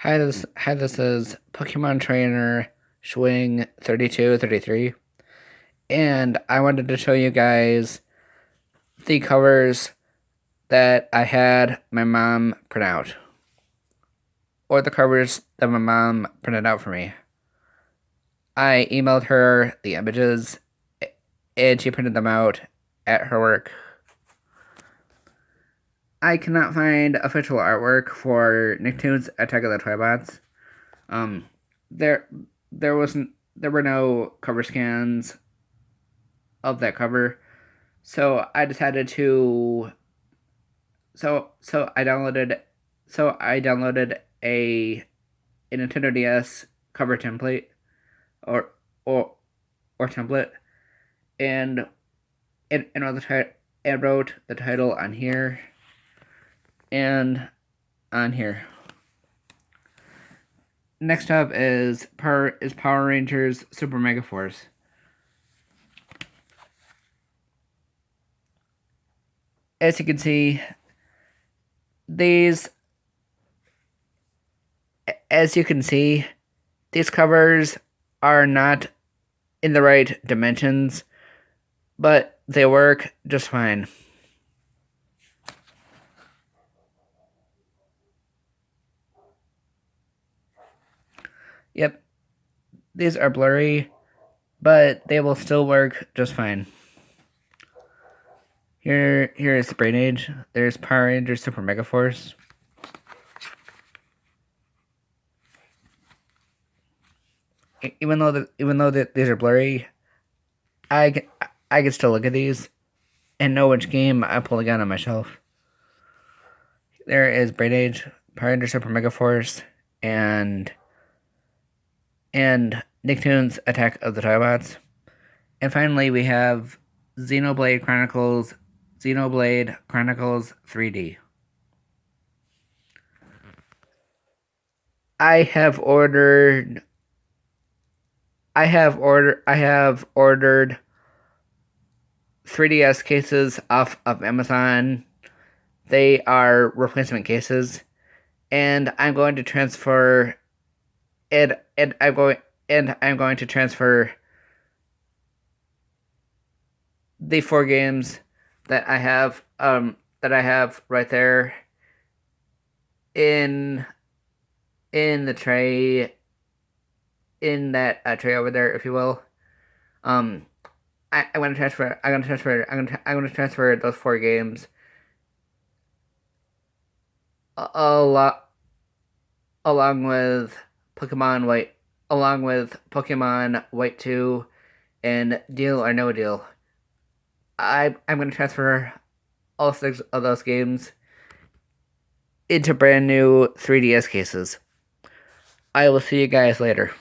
This is Pokemon Trainer Schwing 3233, and I wanted to show you guys the covers that I had my mom print out, or the covers that my mom printed out for me. I emailed her the images, and she printed them out at her work. I cannot find official artwork for Nicktoons Attack of the Tribots. There were no cover scans of that cover, so I decided to so I downloaded a Nintendo DS cover template or or template and wrote the title on here and on here. Next up is Power Rangers Super Mega Force. As you can see, these covers are not in the right dimensions, but they work just fine. Yep, these are blurry, but they will still work just fine. Here is Brain Age. There's Power Rangers Super Mega Force. Even though these are blurry, I can still look at these and know which game I'm pulling out on my shelf. There is Brain Age, Power Rangers Super Mega Force, and Nicktoons Attack of the Tribots. And finally, we have Xenoblade Chronicles 3D. I have ordered 3DS cases off of Amazon. They are replacement cases, and I'm going to transfer it. I'm going to transfer the 4 games that I have right there in the tray, in that tray over there, if you will. I'm going to transfer those 4 games along with Pokemon White 2 and Deal or No Deal. I'm going to transfer all 6 of those games into brand new 3DS cases. I will see you guys later.